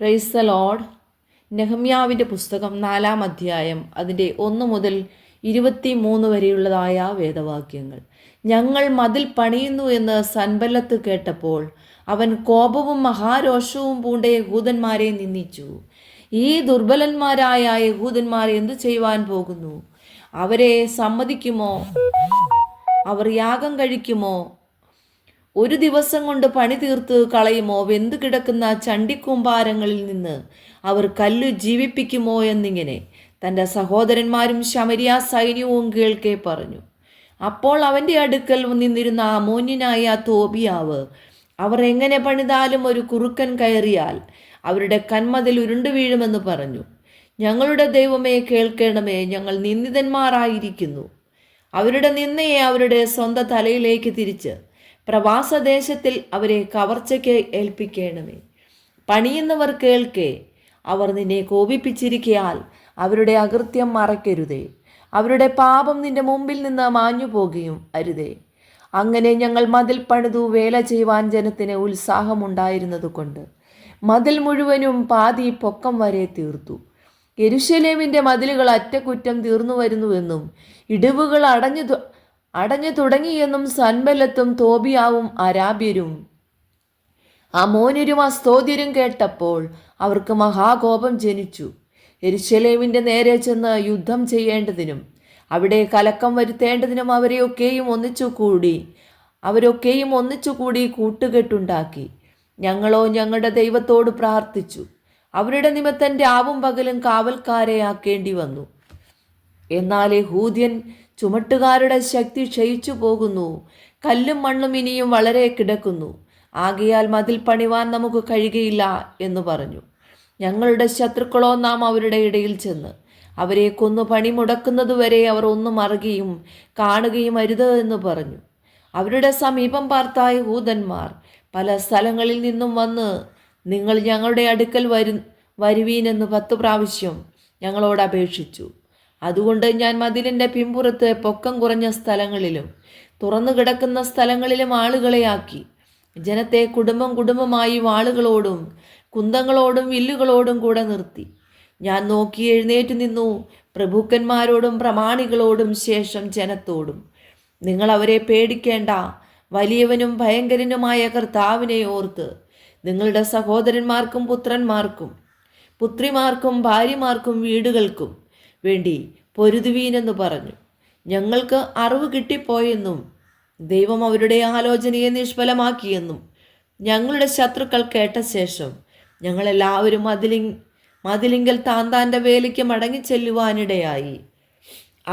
Praise the Lord. നെഹമ്യാവിൻ്റെ പുസ്തകം 4-ാം അധ്യായം അതിൻ്റെ 1 മുതൽ 23 വരെയുള്ളതായ വേദവാക്യങ്ങൾ. ഞങ്ങൾ മതിൽ പണിയുന്നു എന്ന് സൻബല്ലത്ത് കേട്ടപ്പോൾ അവൻ കോപവും മഹാരോഷവും പൂണ്ട യഹൂദന്മാരെ നിന്ദിച്ചു. ഈ ദുർബലന്മാരായ യഹൂദന്മാർ എന്തു ചെയ്യുവാൻ പോകുന്നു? അവരെ സമ്മതിക്കുമോ? അവർ യാഗം കഴിക്കുമോ? ഒരു ദിവസം കൊണ്ട് പണി തീർത്ത് കളയുമോ? വെന്തു കിടക്കുന്ന ചണ്ടിക്കൂമ്പാരങ്ങളിൽ നിന്ന് അവർ കല്ല് ജീവിപ്പിക്കുമോ എന്നിങ്ങനെ തൻ്റെ സഹോദരന്മാരും ശമരിയ സൈന്യവും കേൾക്കെ പറഞ്ഞു. അപ്പോൾ അവൻ്റെ അടുക്കൽ നിന്നിരുന്ന അമ്മോന്യനായ തോബിയാവ്, അവർ എങ്ങനെ പണിതാലും ഒരു കുറുക്കൻ കയറിയാൽ അവരുടെ കന്മതിൽ ഉരുണ്ടു വീഴുമെന്ന് പറഞ്ഞു. ഞങ്ങളുടെ ദൈവമേ, കേൾക്കണമേ, ഞങ്ങൾ നിന്ദിതന്മാരായിരിക്കുന്നു. അവരുടെ നിന്ദയെ അവരുടെ സ്വന്തം തലയിലേക്ക് തിരിച്ച് പ്രവാസദേശത്തിൽ അവരെ കവർച്ചയ്ക്ക് ഏൽപ്പിക്കണമേ. പണിയുന്നവർ കേൾക്കെ, അവർ നിന്നെ കോപിപ്പിച്ചിരിക്കയാൽ അവരുടെ അകൃത്യം മറയ്ക്കരുതേ. അവരുടെ പാപം നിന്റെ മുമ്പിൽ നിന്ന് മാഞ്ഞു പോകുകയും അരുതേ. അങ്ങനെ ഞങ്ങൾ മതിൽ പണിതു. വേല ചെയ്യുവാൻ ജനത്തിന് ഉത്സാഹമുണ്ടായിരുന്നത് കൊണ്ട് മതിൽ മുഴുവനും പാതി പൊക്കം വരെ തീർത്തു. യെരുശലേമിൻ്റെ മതിലുകൾ അറ്റകുറ്റം തീർന്നു വരുന്നുവെന്നും ഇടിവുകൾ അടഞ്ഞു തുടങ്ങിയെന്നും സൻബല്ലത്തും തോബിയാവും അരാബ്യരും അമ്മോന്യരും അസ്തോദ്യരും കേട്ടപ്പോൾ അവർക്ക് മഹാകോപം ജനിച്ചു. യെരുശലേമിൻ്റെ നേരെ ചെന്ന് യുദ്ധം ചെയ്യേണ്ടതിനും അവിടെ കലക്കം വരുത്തേണ്ടതിനും അവരൊക്കെയും ഒന്നിച്ചുകൂടി കൂട്ടുകെട്ടുണ്ടാക്കി. ഞങ്ങളോ ഞങ്ങളുടെ ദൈവത്തോട് പ്രാർത്ഥിച്ചു. അവരുടെ നിമിത്തം രാവും പകലും കാവൽക്കാരെ ആക്കേണ്ടി വന്നു. എന്നാൽ യഹൂദ്യൻ ചുമട്ടുകാരുടെ ശക്തി ക്ഷയിച്ചു പോകുന്നു. കല്ലും മണ്ണും ഇനിയും വളരെ കിടക്കുന്നു. ആകയാൽ മതിൽ പണിവാൻ നമുക്ക് കഴിയുകയില്ല എന്ന് പറഞ്ഞു. ഞങ്ങളുടെ ശത്രുക്കളോ നാം അവരുടെ ഇടയിൽ ചെന്ന് അവരെ കൊന്നു പണി മുടക്കുന്നതുവരെ അവർ ഒന്നും അറിയുകയും കാണുകയും അരുത് എന്ന് പറഞ്ഞു. അവരുടെ സമീപം പാർത്ത യഹൂദന്മാർ പല സ്ഥലങ്ങളിൽ നിന്നും വന്ന്, നിങ്ങൾ ഞങ്ങളുടെ അടുക്കൽ വരുവീനെന്ന് 10 പ്രാവശ്യം ഞങ്ങളോട് അപേക്ഷിച്ചു. അതുകൊണ്ട് ഞാൻ മതിലിൻ്റെ പിമ്പുറത്ത് പൊക്കം കുറഞ്ഞ സ്ഥലങ്ങളിലും തുറന്നു കിടക്കുന്ന സ്ഥലങ്ങളിലും ആളുകളെ ആക്കി ജനത്തെ കുടുംബമായി വാളുകളോടും കുന്തങ്ങളോടും വില്ലുകളോടും കൂടെ നിർത്തി. ഞാൻ നോക്കി എഴുന്നേറ്റ് നിന്നു. പ്രഭുക്കന്മാരോടും പ്രമാണികളോടും ശേഷം ജനത്തോടും, നിങ്ങൾ അവരെ പേടിക്കേണ്ട. വലിയവനും ഭയങ്കരനുമായ കർത്താവിനെ ഓർത്ത് നിങ്ങളുടെ സഹോദരന്മാർക്കും പുത്രിമാർക്കും ഭാര്യമാർക്കും വീടുകൾക്കും വേണ്ടി പൊരുതുവീനെന്ന് പറഞ്ഞു. ഞങ്ങൾക്ക് അറിവ് കിട്ടിപ്പോയെന്നും ദൈവം അവരുടെ ആലോചനയെ നിഷ്ഫലമാക്കിയെന്നും ഞങ്ങളുടെ ശത്രുക്കൾ കേട്ട ശേഷം ഞങ്ങളെല്ലാവരും മതിലിങ്കൽ താന്താൻ്റെ വേലയ്ക്ക് മടങ്ങിച്ചെല്ലുവാനിടയായി.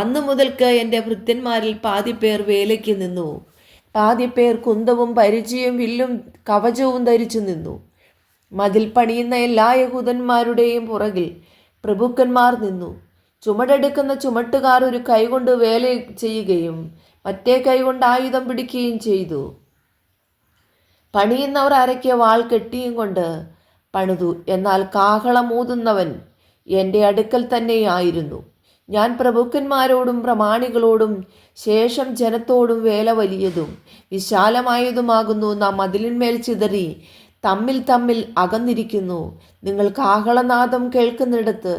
അന്നു മുതൽക്ക് എൻ്റെ ഭൃത്യന്മാരിൽ പാതിപ്പേർ വേലയ്ക്ക് നിന്നു. പാതിപ്പേർ കുന്തവും പരിചയും വില്ലും കവചവും ധരിച്ചു നിന്നു. മതിൽ പണിയുന്ന എല്ലാ യഹൂദന്മാരുടെയും പുറകിൽ പ്രഭുക്കന്മാർ നിന്നു. ചുമടെടുക്കുന്ന ചുമട്ടുകാർ ഒരു കൈകൊണ്ട് വേല ചെയ്യുകയും മറ്റേ കൈകൊണ്ട് ആയുധം പിടിക്കുകയും ചെയ്തു. പണിയുന്നവർ അരയ്ക്ക് വാൾ കെട്ടിയും കൊണ്ട് പണിതു. എന്നാൽ കാഹളമൂതുന്നവൻ എൻ്റെ അടുക്കൽ തന്നെയായിരുന്നു. ഞാൻ പ്രഭുക്കന്മാരോടും പ്രമാണികളോടും ശേഷം ജനത്തോടും, വേല വലിയതും വിശാലമായതുമാകുന്നു. നാം മതിലിന്മേൽ ചിതറി തമ്മിൽ അകന്നിരിക്കുന്നു. നിങ്ങൾ കാഹളനാദം കേൾക്കുന്നിടത്ത്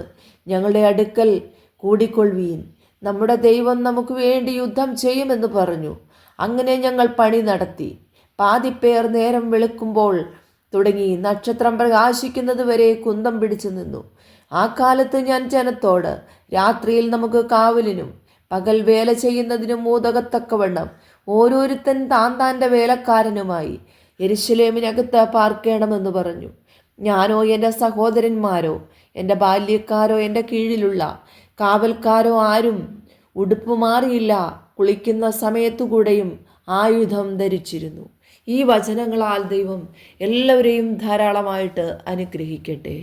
ഞങ്ങളുടെ അടുക്കൽ കൂടിക്കൊള്ളുവീൻ. നമ്മുടെ ദൈവം നമുക്ക് വേണ്ടി യുദ്ധം ചെയ്യുമെന്ന് പറഞ്ഞു. അങ്ങനെ ഞങ്ങൾ പണി നടത്തി. പാതിപ്പേർ നേരം വെളുക്കുമ്പോൾ തുടങ്ങി നക്ഷത്രം പ്രകാശിക്കുന്നത് വരെ കുന്തം പിടിച്ചു നിന്നു. ആ കാലത്ത് ഞാൻ ജനത്തോട്, രാത്രിയിൽ നമുക്ക് കാവലിനും പകൽ വേല ചെയ്യുന്നതിനും ഉതകത്തക്കവണ്ണം ഓരോരുത്തൻ താന്താൻ്റെ വേലക്കാരനുമായി യെരുശലേമിനകത്ത് പാർക്കണമെന്ന് പറഞ്ഞു. ഞാനോ എൻ്റെ സഹോദരന്മാരോ എൻ്റെ ബാല്യക്കാരോ എൻ്റെ കീഴിലുള്ള കാവൽക്കാരോ ആരും ഉടുപ്പ് മാറിയില്ല. കുളിക്കുന്ന സമയത്തുകൂടെയും ആയുധം ധരിച്ചിരുന്നു. ഈ വചനങ്ങളാൽ ദൈവം എല്ലാവരെയും ധാരാളമായിട്ട് അനുഗ്രഹിക്കട്ടെ.